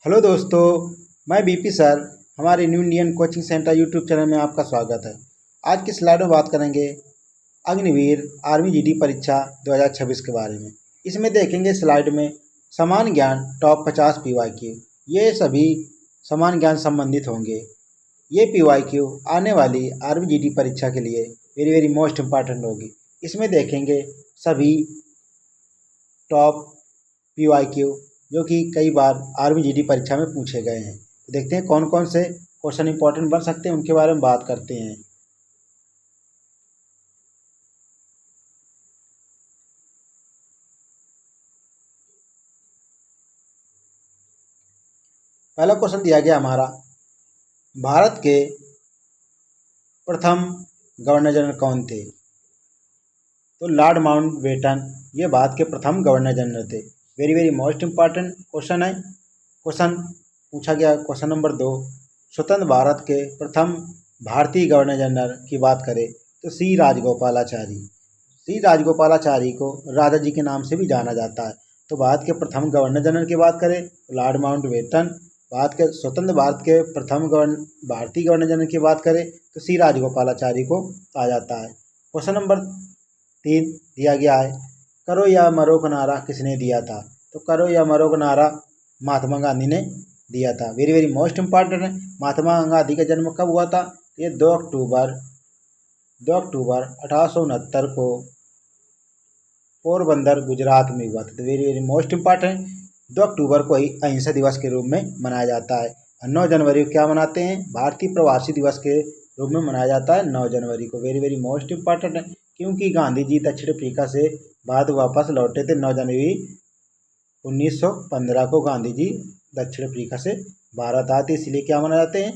Hello दोस्तों, मैं BP sir. हमारे new Indian coaching centre YouTube channel में आपका स्वागत है। आज की स्लाइड में बात करेंगे अग्निवीर आर्मी जीडी परीक्षा 2026 के बारे में। इसमें देखेंगे स्लाइड में समान ज्ञान टॉप 50 पीवाईक्यू। ये सभी समान ज्ञान संबंधित होंगे। ये पीवाईक्यू आने वाली आर्मी जीडी परीक्षा के लिए वेरी वेरी मोस्ट इम्पॉर्टेंट होगी। इसमें देखेंगे सभी टॉप पीवाईक्यू जो कि कई बार आर्मी जीडी परीक्षा में पूछे गए हैं। तो देखते हैं कौन कौन से क्वेश्चन इंपॉर्टेंट बन सकते हैं, उनके बारे में बात करते हैं। पहला क्वेश्चन दिया गया हमारा, भारत के प्रथम गवर्नर जनरल कौन थे? तो लॉर्ड माउंटबेटन ये भारत के प्रथम गवर्नर जनरल थे। Very very most important question है। क्वेश्चन पूछा गया क्वेश्चन नंबर 2, स्वतंत्र भारत के प्रथम भारतीय गवर्नर जनरल की बात करें तो सी राजगोपालाचारी। सी राजगोपालाचारी को राजा जी के नाम से भी जाना जाता है। तो भारत के प्रथम गवर्नर जनरल की बात करें तो लॉर्ड माउंटबेटन। भारत के स्वतंत्र भारत के प्रथम भारतीय गवर्नर जनरल की बात करें तो सी राजगोपालाचारी को कहा जाता है। क्वेश्चन नंबर 3 दिया गया है, करो या मरो का नारा किसने दिया था? तो करो या मरो का नारा महात्मा गांधी ने दिया था। वेरी वेरी मोस्ट इम्पॉर्टेंट है। महात्मा गांधी का जन्म कब हुआ था? ये 2 अक्टूबर 1869 को पोरबंदर गुजरात में हुआ था। तो वेरी वेरी मोस्ट इम्पॉर्टेंट, 2 अक्टूबर को ही अहिंसा दिवस के रूप में मनाया जाता है। 9 जनवरी को क्या मनाते हैं? भारतीय प्रवासी दिवस के रूप में मनाया जाता है 9 जनवरी को। वेरी वेरी मोस्ट इम्पॉर्टेंट है, क्योंकि गांधी जी दक्षिण अफ्रीका से भारत वापस लौटे थे 9 जनवरी 1915 को। गांधी जी दक्षिण अफ्रीका से भारत आते, इसलिए क्या मनाए जाते हैं?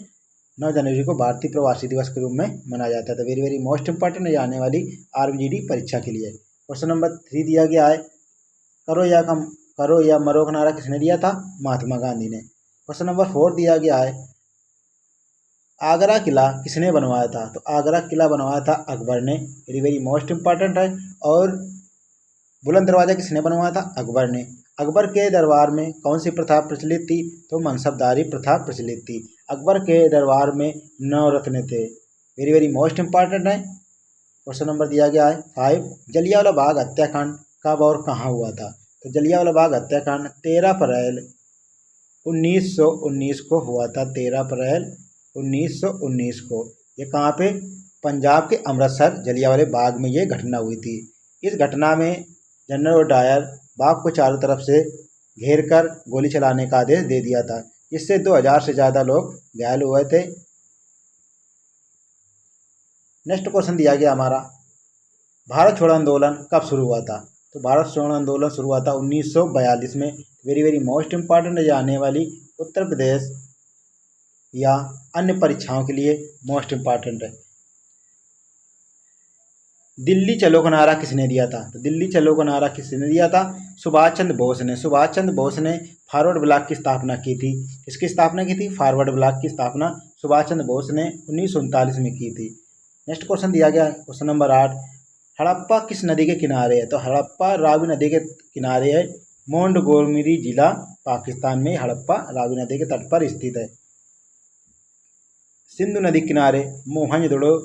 9 जनवरी को भारतीय प्रवासी दिवस के रूप में मनाया जाता है। तो वेरी वेरी मोस्ट इंपॉर्टेंट है आने वाली आर्मी परीक्षा के लिए। क्वेश्चन नंबर 3 दिया गया है, करो या मरो का नारा किसने दिया था? महात्मा गांधी ने। क्वेश्चन नंबर 4 दिया गया है, आगरा किला किसने बनवाया था? तो आगरा किला बनवाया था अकबर ने। वेरी वेरी मोस्ट इंपॉर्टेंट है। और बुलंद दरवाजा किसने बनवाया था? अकबर ने। अकबर के दरबार में कौन सी प्रथा प्रचलित थी? तो मनसबदारी प्रथा प्रचलित थी। अकबर के दरबार में 9 रत्न थे। वेरी वेरी मोस्ट इम्पॉर्टेंट है। क्वेश्चन नंबर दिया गया है 5, जलियांवाला बाग हत्याकांड कब और कहाँ हुआ था? तो जलियांवाला बाग हत्याकांड 13 अप्रैल 1919 को हुआ था। 13 अप्रैल 1919 को। ये कहाँ पे? पंजाब के अमृतसर जलियांवाले बाग में ये घटना हुई थी। इस घटना में जनरल डायर बाग को चारों तरफ से घेर कर गोली चलाने का आदेश दे दिया था। इससे 2000 से ज़्यादा लोग घायल हुए थे। नेक्स्ट क्वेश्चन दिया गया हमारा, भारत छोड़ो आंदोलन कब शुरू हुआ था? तो भारत छोड़ो आंदोलन शुरू हुआ था 1942 में। वेरी वेरी मोस्ट इम्पॉर्टेंट है आने वाली उत्तर प्रदेश या अन्य परीक्षाओं के लिए मोस्ट इम्पॉर्टेंट है। दिल्ली चलो का नारा किसने दिया था? तो दिल्ली चलो का नारा किसने दिया था? सुभाष चंद्र बोस ने। सुभाष चंद्र बोस ने फॉरवर्ड ब्लॉक की स्थापना की थी। किसकी स्थापना की थी? फॉरवर्ड ब्लॉक की स्थापना सुभाष चंद्र बोस ने 1939 में की थी। नेक्स्ट क्वेश्चन दिया गया है क्वेश्चन नंबर 8, हड़प्पा किस नदी के किनारे है? तो हड़प्पा रावी नदी के किनारे है। मोंटगोमरी जिला पाकिस्तान में हड़प्पा रावी नदी के तट पर स्थित है। सिंधु नदी किनारे मोहनजोदड़ो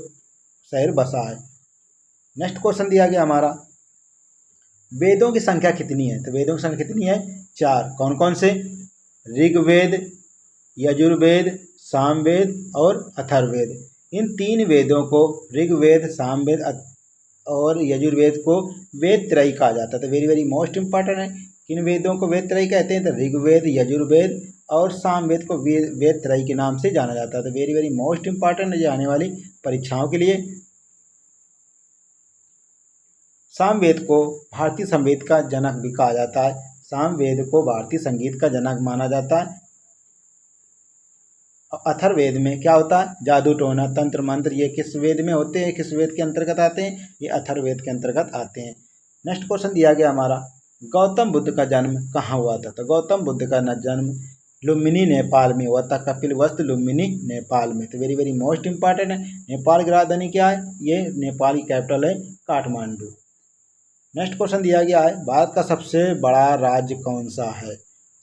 शहर बसा है। नेक्स्ट क्वेश्चन दिया गया हमारा, वेदों की संख्या कितनी है? तो वेदों की संख्या कितनी है? 4। कौन कौन से? ऋग्वेद, यजुर्वेद, सामवेद और अथर्ववेद। इन 3 वेदों को ऋग्वेद, सामवेद और यजुर्वेद को वेद त्रयी कहा जाता है। तो वेरी वेरी मोस्ट इंपॉर्टेंट है, किन वेदों को वेद त्रयी कहते हैं? तो ऋग्वेद, यजुर्वेद और सामवेद को वेद त्रयी के नाम से जाना जाता है। तो वेरी वेरी मोस्ट इंपॉर्टेंट है आने वाली परीक्षाओं के लिए। सामवेद को भारतीय संगीत का जनक भी कहा जाता है। सामवेद को भारतीय संगीत का जनक माना जाता है। अथर्ववेद में क्या होता है? जादू टोना तंत्र मंत्र, ये किस वेद में होते हैं? किस वेद के अंतर्गत आते हैं? ये अथर्ववेद के अंतर्गत आते हैं। नेक्स्ट क्वेश्चन दिया गया हमारा, गौतम बुद्ध का जन्म कहाँ हुआ था? तो गौतम बुद्ध का जन्म लुम्बिनी नेपाल में हुआ था। कपिलवस्तु लुम्बिनी नेपाल में। तो वेरी वेरी मोस्ट इंपॉर्टेंट है। नेपाल की राजधानी क्या है? ये नेपाल की कैपिटल है काठमांडू। नेक्स्ट क्वेश्चन दिया गया है, भारत का सबसे बड़ा राज्य कौन सा है?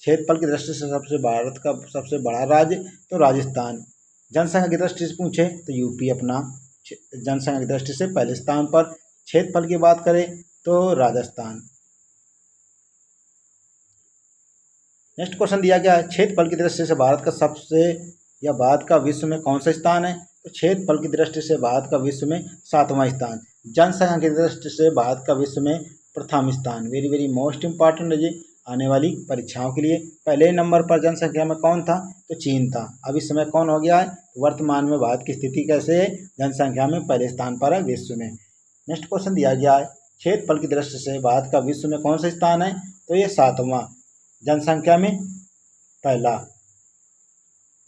क्षेत्रफल की दृष्टि से भारत का सबसे बड़ा राज्य तो राजस्थान। जनसंख्या की दृष्टि से पूछे तो यूपी अपना जनसंख्या की दृष्टि से पहले स्थान पर। क्षेत्रफल की बात करें तो राजस्थान। नेक्स्ट क्वेश्चन दिया गया है, क्षेत्रफल की दृष्टि से भारत का भारत का विश्व में कौन सा स्थान है? तो क्षेत्रफल की दृष्टि से भारत का विश्व में 7वां स्थान। जनसंख्या की दृष्टि से भारत का विश्व में प्रथम स्थान। वेरी वेरी मोस्ट इंपॉर्टेंट है ये आने वाली परीक्षाओं के लिए। पहले नंबर पर जनसंख्या में कौन था? तो चीन था। अब इस समय कौन हो गया है? वर्तमान में भारत की स्थिति कैसे है? जनसंख्या में पहले स्थान पर है विश्व में। नेक्स्ट क्वेश्चन दिया गया है, क्षेत्रफल की दृष्टि से भारत का विश्व में कौन सा स्थान है? तो ये 7वां, जनसंख्या में पहला।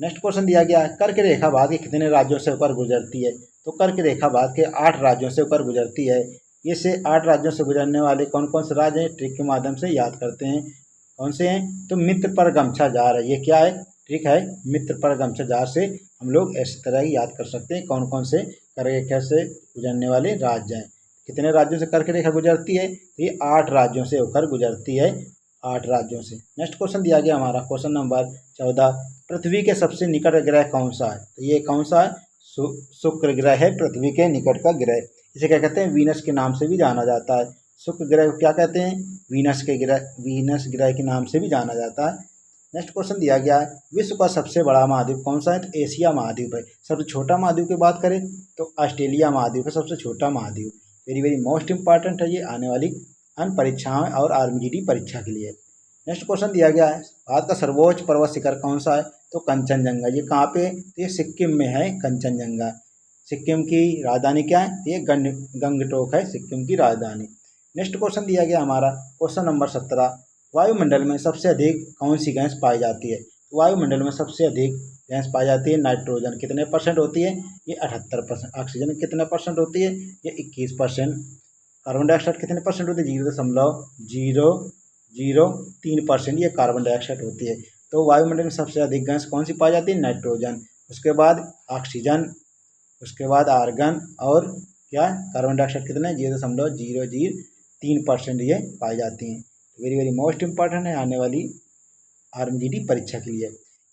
नेक्स्ट क्वेश्चन दिया गया है, कर्क रेखा भारत के कितने राज्यों से होकर गुजरती है? तो कर्क रेखा भारत के 8 राज्यों से होकर गुजरती है। ये से 8 राज्यों से गुजरने वाले कौन कौन से राज्य हैं? ट्रिक के माध्यम से याद करते हैं। कौन से हैं? तो मित्र पर गमछा जार है। ये क्या है? ट्रिक है। मित्र पर गमछा जार से हम लोग इस तरह ही याद कर सकते हैं कौन कौन से कर्क रेखा से गुजरने वाले राज्य हैं। कितने राज्यों से कर्क रेखा गुजरती है? तो ये 8 राज्यों से होकर गुजरती है, 8 राज्यों से। नेक्स्ट क्वेश्चन दिया गया हमारा क्वेश्चन नंबर 14, पृथ्वी के सबसे निकट ग्रह कौन सा है? तो ये कौन सा है? शुक्र ग्रह है पृथ्वी के निकट का ग्रह। इसे क्या कहते हैं? वीनस के नाम से भी जाना जाता है। शुक्र ग्रह को क्या कहते हैं? वीनस ग्रह के नाम से भी जाना जाता है। नेक्स्ट क्वेश्चन दिया गया है, विश्व का सबसे बड़ा महाद्वीप कौन सा है? तो एशिया महाद्वीप है। सबसे छोटा महाद्वीप की बात करें तो ऑस्ट्रेलिया महाद्वीप है सबसे छोटा महाद्वीप। वेरी वेरी मोस्ट इंपॉर्टेंट है ये आने वाली अन्य परीक्षाएं और आर्मी परीक्षा के लिए। नेक्स्ट क्वेश्चन दिया गया है, भारत का सर्वोच्च पर्वत शिखर कौन सा है? तो कंचनजंगा। ये कहाँ पे? तो ये सिक्किम में है कंचनजंगा। सिक्किम की राजधानी क्या है? ये गंगटोक है सिक्किम की राजधानी। नेक्स्ट क्वेश्चन दिया गया हमारा क्वेश्चन नंबर 17, वायुमंडल में सबसे अधिक कौन सी गैस पाई जाती है? वायुमंडल में सबसे अधिक गैस पाई जाती है नाइट्रोजन। कितने परसेंट होती है? ये 78%। ऑक्सीजन कितने परसेंट होती है? ये 21%। कार्बन डाइऑक्साइड कितने परसेंट होती है? 0.003% ये कार्बन डाइऑक्साइड होती है। तो वायुमंडल में सबसे अधिक गैस कौन सी पाई जाती है? नाइट्रोजन। उसके बाद ऑक्सीजन, उसके बाद आर्गन और क्या कार्बन डाइऑक्साइड कितने? 0.003% ये पाई जाती हैं। वेरी वेरी मोस्ट इंपॉर्टेंट है आने वाली आर्मी परीक्षा के लिए।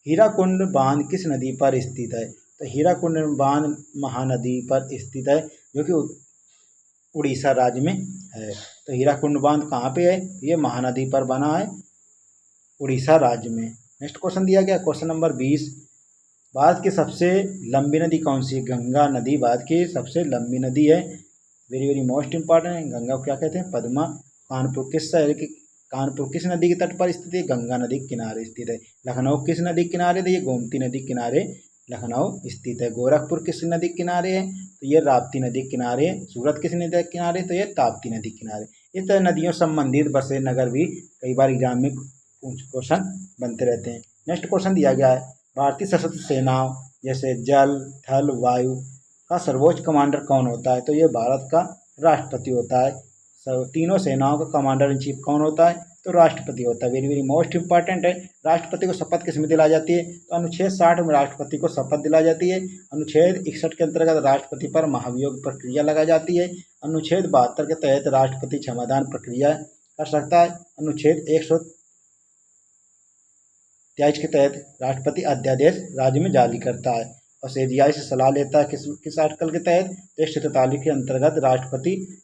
हीराकुंड बांध किस नदी पर स्थित है? तो हीराकुंड बांध महानदी पर स्थित है जो कि उड़ीसा राज्य में है। तो हीराकुंड बांध कहाँ पे है? ये महानदी पर बना है उड़ीसा राज्य में। नेक्स्ट क्वेश्चन दिया गया क्वेश्चन नंबर 20, भारत की सबसे लंबी नदी कौन सी है? गंगा नदी भारत की सबसे लंबी नदी है। वेरी वेरी मोस्ट इंपॉर्टेंट है। गंगा को क्या कहते हैं? पद्मा। कानपुर किस शहर की कानपुर किस नदी के तट पर स्थित है? गंगा नदी के किनारे स्थित है। लखनऊ किस नदी के किनारे? तो ये गोमती नदी के किनारे लखनऊ स्थित है। गोरखपुर किस नदी के किनारे है? तो ये राप्ती नदी के किनारे। सूरत किस नदी के किनारे? तो ये ताप्ती नदी के किनारे। इस तरह नदियों संबंधित बसे नगर भी कई बार एग्जाम में क्वेश्चन बनते रहते हैं। नेक्स्ट क्वेश्चन दिया गया है, भारतीय सशस्त्र सेनाओं जैसे जल, थल, वायु का सर्वोच्च कमांडर कौन होता है? तो ये भारत का राष्ट्रपति होता है। तीनों सेनाओं का कमांडर इन चीफ कौन होता है? तो राष्ट्रपति होता है। वेरी वेरी मोस्ट इंपॉर्टेंट है। राष्ट्रपति को शपथ किस में दिलाई जाती है? तो अनुच्छेद 60 में राष्ट्रपति को शपथ दिलाई जाती है। अनुच्छेद 61 के अंतर्गत राष्ट्रपति पर महाभियोग प्रक्रिया लगाई जाती है। अनुच्छेद 72 के तहत राष्ट्रपति क्षमादान प्रक्रिया कर सकता है। अनुच्छेद 123 के तहत राष्ट्रपति अध्यादेश राज्य में जारी करता है और सीजीआई से सलाह लेता है। किस आर्टिकल के तहत? 143 के अंतर्गत राष्ट्रपति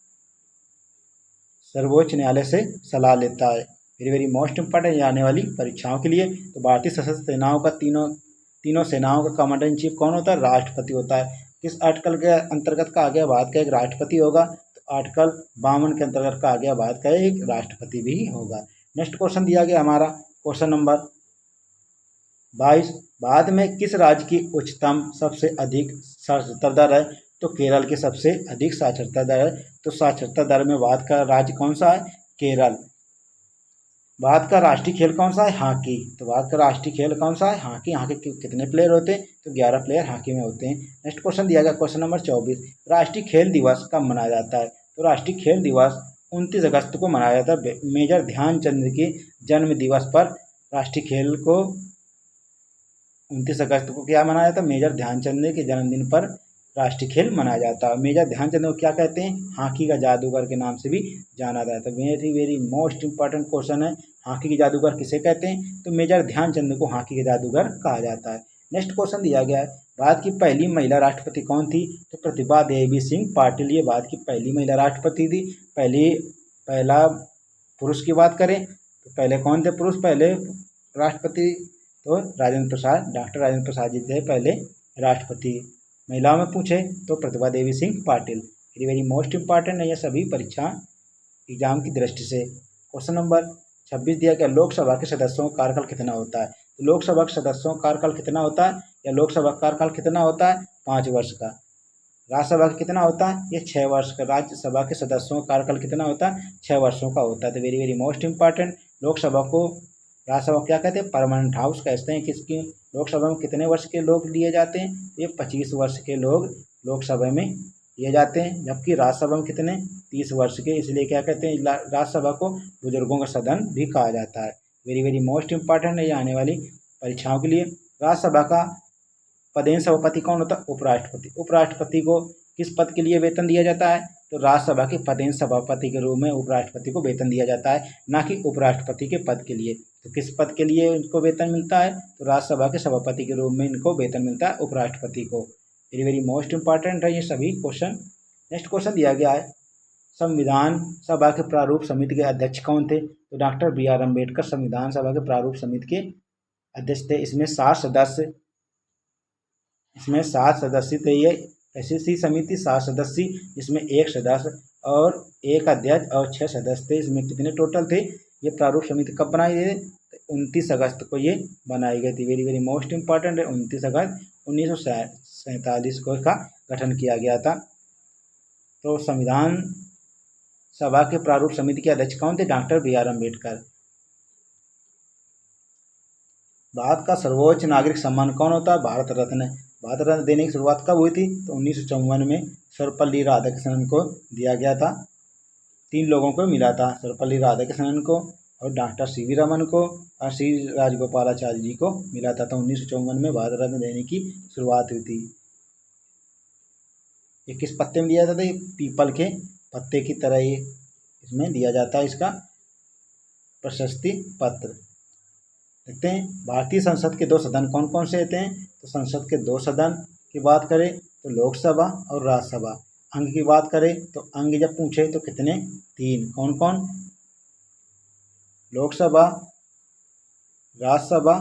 सर्वोच्च न्यायालय से सलाह लेता है। वेरी वेरी मोस्ट इंपॉर्टेंट आने वाली परीक्षाओं के लिए। तो भारतीय सशस्त्र सेनाओं का तीनों सेनाओं का कमांडर इन चीफ कौन होता है? राष्ट्रपति होता है। किस आर्टिकल के अंतर्गत का आ गया? भारत का एक राष्ट्रपति होगा। तो आर्टिकल 52 के अंतर्गत का आ गया, भारत का एक राष्ट्रपति भी होगा। नेक्स्ट क्वेश्चन दिया गया हमारा क्वेश्चन नंबर 22, भारत में किस राज्य की उच्चतम सबसे अधिक साक्षरता दर है? तो केरल की सबसे अधिक साक्षरता दर है। तो साक्षरता दर में भारत का राज्य कौन सा है? केरल। भारत का राष्ट्रीय खेल कौन सा है? हॉकी। तो भारत का राष्ट्रीय खेल कौन सा है? हॉकी। हॉकी के कितने प्लेयर होते हैं? तो 11 प्लेयर हॉकी में होते हैं। नेक्स्ट क्वेश्चन दिया गया क्वेश्चन नंबर 24, राष्ट्रीय खेल दिवस कब मनाया जाता है? तो राष्ट्रीय खेल दिवस 29 अगस्त को मनाया जाता है। मेजर ध्यानचंद के जन्म दिवस पर राष्ट्रीय खेल को 29 अगस्त को क्या मनाया जाता है? मेजर ध्यानचंद के जन्मदिन पर राष्ट्रीय खेल मनाया जाता है। मेजर ध्यानचंद को क्या कहते हैं? हॉकी का जादूगर के नाम से भी जाना जाता है। Very very most important question है, हॉकी के जादूगर किसे कहते हैं? तो मेजर ध्यानचंद को हॉकी के जादूगर कहा जाता है। नेक्स्ट क्वेश्चन दिया गया है, भारत की पहली महिला राष्ट्रपति कौन थी? तो प्रतिभा देवी सिंह पाटिल ये भारत की पहली महिला राष्ट्रपति थी। पहला पुरुष की बात करें तो पहले कौन थे पुरुष पहले राष्ट्रपति? तो राजेंद्र प्रसाद, डॉक्टर राजेंद्र प्रसाद जी थे पहले राष्ट्रपति। महिलाओं में पूछे तो Pratibha Devi Singh Patil. Very very most important है ये सभी परीक्षा एग्जाम की दृष्टि से। क्वेश्चन नंबर 26 दिया गया, लोकसभा के सदस्यों का कार्यकाल कितना होता है? तो लोकसभा के सदस्यों का कार्यकाल कितना होता है, या लोकसभा का कार्यकाल कितना होता है? 5 वर्ष का। राज्यसभा का कितना होता है? ये 6 वर्ष का। राज्यसभा के सदस्यों का कार्यकाल कितना होता है? 6 वर्षों का होता है। तो very very most important, Lok Sabha को राज्यसभा को क्या कहते हैं? परमानेंट हाउस कहते हैं। किसकी लोकसभा में कितने वर्ष के लोग लिए जाते हैं? ये 25 वर्ष के लोग लोकसभा में लिए जाते हैं, जबकि राज्यसभा में कितने? 30 वर्ष के। इसलिए क्या कहते हैं राज्यसभा को? बुजुर्गों का सदन भी कहा जाता है। वेरी वेरी मोस्ट इंपॉर्टेंट है ये आने वाली परीक्षाओं के लिए। राज्यसभा का पदेन सभापति कौन होता है? उपराष्ट्रपति। उपराष्ट्रपति को किस पद के लिए वेतन दिया जाता है? तो राज्यसभा के पदेन सभापति के रूप में उपराष्ट्रपति को वेतन दिया जाता है, ना कि उपराष्ट्रपति के पद के लिए। तो किस पद के लिए इनको वेतन मिलता है? तो राज्यसभा के सभापति के रूप में इनको वेतन मिलता है उपराष्ट्रपति को। वेरी वेरी मोस्ट इंपॉर्टेंट है ये सभी क्वेश्चन। नेक्स्ट क्वेश्चन दिया गया है, संविधान सभा के प्रारूप समिति के अध्यक्ष कौन थे? तो डॉक्टर BR अम्बेडकर संविधान सभा के प्रारूप समिति के अध्यक्ष थे। इसमें 7 सदस्य थे। ये ऐसी समिति 7 सदस्य, इसमें 1 सदस्य और 1 अध्यक्ष और 6 सदस्य थे। इसमें कितने टोटल थे? ये प्रारूप समिति कब बनाई गई? 29 अगस्त को ये बनाई गई थी। वेरी वेरी मोस्ट इंपॉर्टेंट है, 29 अगस्त 1947 को इसका गठन किया गया था। तो संविधान सभा के प्रारूप समिति के अध्यक्ष कौन थे? Doctor BR Ambedkar. भारत का सर्वोच्च नागरिक सम्मान कौन होता है? भारत रत्न। भारत रत्न देने की शुरुआत कब हुई थी? तो 1954 में सर्वपल्ली राधाकृष्णन को दिया गया था। 3 लोगों को मिला था, सर्वपल्ली राधाकृष्णन को और डॉक्टर CV रमन को और श्री राजगोपालाचारी जी को मिला था। तो 1954 में भारत रत्न देने की शुरुआत हुई थी। ये किस पत्ते में दिया जाता था? ये पीपल के पत्ते की तरह ये इसमें दिया जाता है इसका प्रशस्ति पत्र। देखते हैं भारतीय संसद के 2 सदन कौन कौन से होते हैं? तो संसद के 2 सदन की बात करें तो लोकसभा और राज्यसभा। अंग की बात करें तो अंग जब पूछे तो कितने? 3। कौन कौन? लोकसभा, राज्यसभा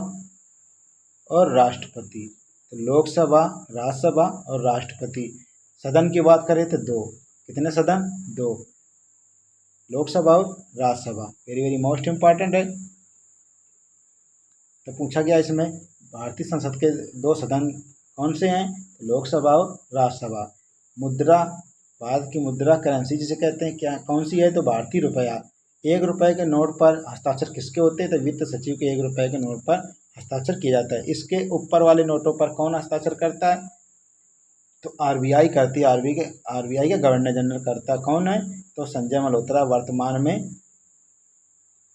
और राष्ट्रपति। तो लोकसभा, राज्यसभा और राष्ट्रपति। सदन की बात करें तो 2। कितने सदन? 2, लोकसभा और Rajya Sabha. Very very most important है। तो पूछा गया इसमें भारतीय संसद के 2 सदन कौन से हैं? तो लोकसभा और राज्यसभा। मुद्रा, भारत की मुद्रा करेंसी जिसे कहते हैं क्या कौन सी है? तो भारतीय रुपया। 1 रुपये के नोट पर हस्ताक्षर किसके होते हैं? तो वित्त सचिव के 1 रुपये के नोट पर हस्ताक्षर किया जाता है। इसके ऊपर वाले नोटों पर कौन हस्ताक्षर करता है? तो RBI करती है। RBI का गवर्नर जनरल करता कौन है? तो संजय मल्होत्रा, वर्तमान में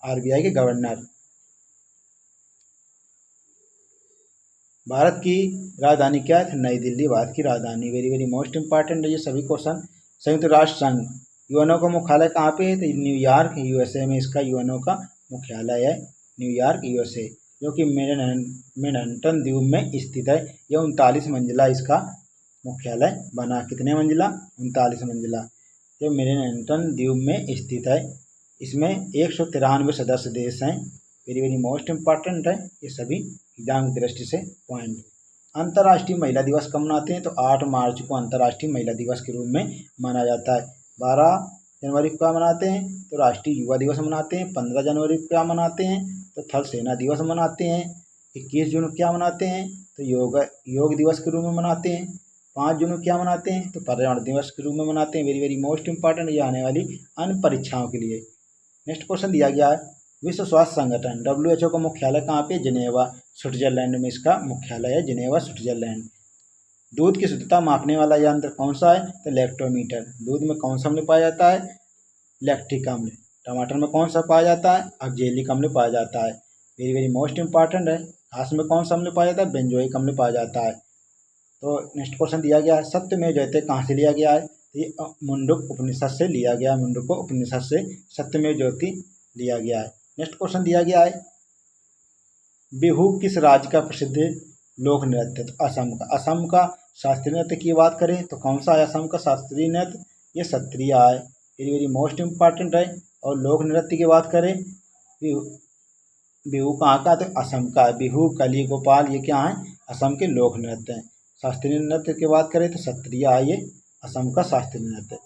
RBI के गवर्नर। भारत की राजधानी क्या है? नई दिल्ली भारत की राजधानी। वेरी वेरी मोस्ट इंपॉर्टेंट है ये सभी क्वेश्चन। संयुक्त राष्ट्र संघ यूएनओ का मुख्यालय कहाँ पे है? तो न्यूयॉर्क USA में इसका यूएनओ का मुख्यालय है, न्यूयॉर्क USA, जो कि मैनहट्टन द्वीप में स्थित है। यह 39 मंजिला इसका मुख्यालय बना। कितने मंजिला? 39 मंजिला। जो मैनहट्टन द्वीप में स्थित है। इसमें 193 सदस्य देश हैं। वेरी वेरी मोस्ट इंपॉर्टेंट है ये सभी एग्जाम की दृष्टि से पॉइंट। अंतर्राष्ट्रीय महिला दिवस कब मनाते हैं? तो 8 मार्च को अंतर्राष्ट्रीय महिला दिवस के रूप में माना जाता है। 12 जनवरी को क्या मनाते हैं? तो राष्ट्रीय युवा दिवस मनाते हैं। 15 जनवरी को क्या मनाते हैं? तो थल सेना दिवस मनाते हैं। 21 जून को क्या मनाते हैं? तो योग दिवस के रूप में मनाते हैं। 5 जून को क्या मनाते हैं? तो पर्यावरण दिवस के रूप में मनाते हैं। वेरी वेरी मोस्ट इंपॉर्टेंट ये आने वाली अन्य परीक्षाओं के लिए। नेक्स्ट क्वेश्चन दिया गया है, विश्व स्वास्थ्य संगठन WHO का मुख्यालय कहाँ पे? जिनेवा, स्विट्जरलैंड में इसका मुख्यालय है, जिनेवा, स्विट्जरलैंड। दूध की शुद्धता मापने वाला यंत्र कौन सा है? तो लैक्टोमीटर। दूध में कौन सा अम्ल पाया जाता है? लैक्टिक अम्ल। टमाटर में कौन सा पाया जाता है? ऑक्जेलिक अम्ल पाया जाता है। वेरी वेरी मोस्ट इंपॉर्टेंट है। घास में कौन सा अम्ल पाया जाता है? बेंजोइक अम्ल पाया जाता है। तो नेक्स्ट क्वेश्चन दिया गया है सत्यमेव जयते कहाँ से लिया गया है, तो ये मुंडक उपनिषद से लिया गया है। मुंडक उपनिषद से सत्यमेव जयते लिया गया है। नेक्स्ट क्वेश्चन दिया गया है बिहू किस राज्य का प्रसिद्ध लोक नृत्य, तो असम का। असम का शास्त्रीय नृत्य की बात करें तो कौन सा है असम का शास्त्रीय नृत्य, ये सत्रिया है, वेरी वेरी मोस्ट इम्पॉर्टेंट है। और लोक नृत्य की बात करें बिहू, बिहू कहाँ का, तो असम का है। बिहू कली गोपाल ये क्या है, असम के लोक नृत्य हैं। शास्त्रीय नृत्य की बात करें तो सत्रिया है, ये असम का शास्त्रीय नृत्य।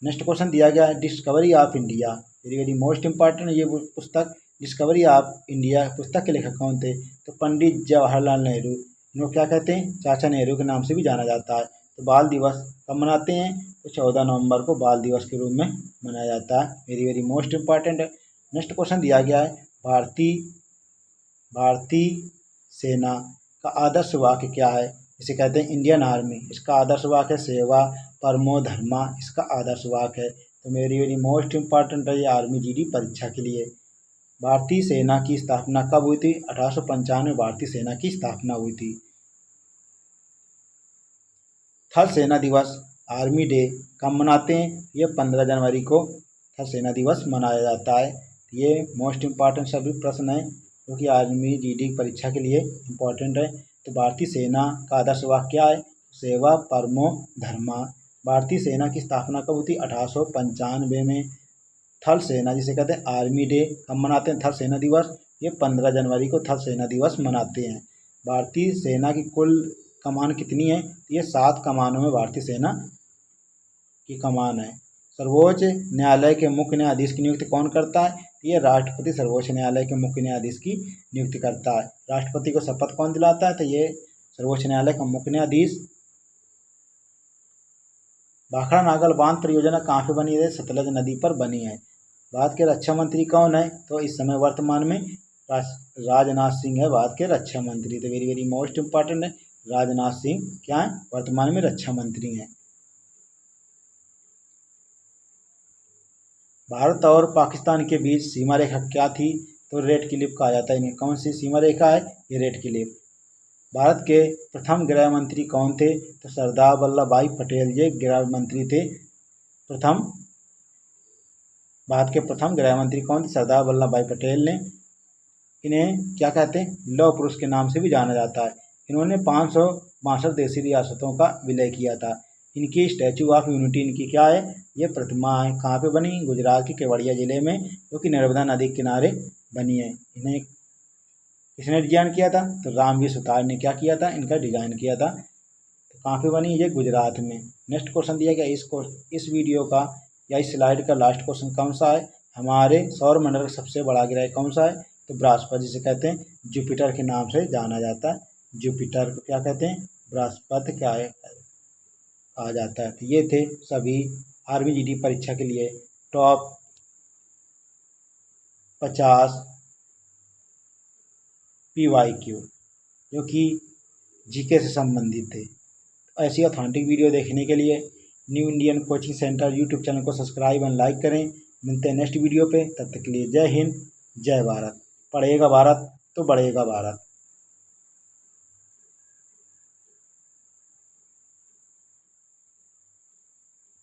नेक्स्ट क्वेश्चन दिया गया है discovery of India, very very most important ये पुस्तक। डिस्कवरी ऑफ इंडिया पुस्तक के लेखक कौन थे, तो पंडित जवाहरलाल नेहरू। इनको क्या कहते हैं, चाचा नेहरू के नाम से भी जाना जाता है। तो बाल दिवस कब मनाते हैं, तो 14 नवंबर को बाल दिवस के रूप में मनाया जाता है, वेरी वेरी मोस्ट इम्पॉर्टेंट है। नेक्स्ट क्वेश्चन दिया गया है भारतीय सेना का आदर्श वाक्य क्या है, इसे कहते हैं इंडियन आर्मी। इसका आदर्श वाक्य है सेवा परमो धर्मा, इसका आदर्श वाक्य है। तो मेरी वेरी मोस्ट इम्पॉर्टेंट है ये आर्मी जीडी परीक्षा के लिए। भारतीय सेना की स्थापना कब हुई थी, 1895 में भारतीय सेना की स्थापना हुई थी। थल सेना दिवस आर्मी डे कब मनाते हैं, ये 15 जनवरी को थल सेना दिवस मनाया जाता है। ये मोस्ट इम्पॉर्टेंट सभी प्रश्न हैं जो कि आर्मी जीडी परीक्षा के लिए इम्पॉर्टेंट है। तो भारतीय सेना का आदर्श वाक्य क्या है, सेवा परमो धर्मा। भारतीय सेना की स्थापना कब हुई थी, 1895 में। थल सेना जिसे कहते हैं आर्मी डे कब मनाते हैं, थल सेना दिवस, ये 15 जनवरी को थल सेना दिवस मनाते हैं। भारतीय सेना की कुल कमान कितनी है, ये 7 कमानों में भारतीय सेना की कमान है। सर्वोच्च न्यायालय के मुख्य न्यायाधीश की नियुक्ति कौन करता है, ये राष्ट्रपति सर्वोच्च न्यायालय के मुख्य न्यायाधीश की नियुक्ति करता है। राष्ट्रपति को शपथ कौन दिलाता है, तो ये सर्वोच्च न्यायालय का मुख्य न्यायाधीश। भाखड़ा नागल बांध परियोजना कहाँ पे बनी है, सतलज नदी पर बनी है। भारत के रक्षा मंत्री कौन है, तो इस समय वर्तमान में राजनाथ सिंह है भारत के रक्षा मंत्री। तो वेरी वेरी मोस्ट इम्पॉर्टेंट है, राजनाथ सिंह क्या है, वर्तमान में रक्षा मंत्री हैं। भारत और पाकिस्तान के बीच सीमा रेखा क्या थी, तो रेड क्लिफ कहा जाता है इन्हें। कौन सी सीमा रेखा है, ये रेड क्लिफ। भारत के प्रथम गृह मंत्री कौन थे, तो सरदार वल्लभ भाई पटेल ये गृह मंत्री थे प्रथम। भारत के प्रथम गृह मंत्री कौन थे, सरदार वल्लभ भाई पटेल ने। इन्हें क्या कहते हैं, लौह पुरुष के नाम से भी जाना जाता है। इन्होंने 562 देशी रियासतों का विलय किया था। इनकी स्टैचू ऑफ यूनिटी इनकी क्या है, ये प्रतिमा है, कहाँ पे बनी, गुजरात के केवड़िया जिले में, जो कि नर्मदा नदी के किनारे बनी है। इन्हें किसने डिजाइन किया था, तो रामवीर सुतार ने क्या किया था, इनका डिजाइन किया था। तो कहाँ पे बनी, ये गुजरात में। नेक्स्ट क्वेश्चन दिया गया इस वीडियो का या इस स्लाइड का लास्ट क्वेश्चन कौन सा है, हमारे सौर मंडल का सबसे बड़ा ग्रह कौन सा है, तो बृहस्पति, जिसे कहते हैं जुपिटर के नाम से जाना जाता है। जुपिटर को क्या कहते हैं, बृहस्पति क्या है कहा जाता है। तो ये थे सभी आर्मी जीडी परीक्षा के लिए टॉप 50 PYQ जो कि जीके से संबंधित थे। ऐसी ऑथेंटिक वीडियो देखने के लिए new Indian coaching centre YouTube channel को सब्सक्राइब एंड लाइक करें। मिलते हैं नेक्स्ट वीडियो पे, तब तक के लिए जय हिंद जय भारत। पढ़ेगा भारत तो बढ़ेगा भारत।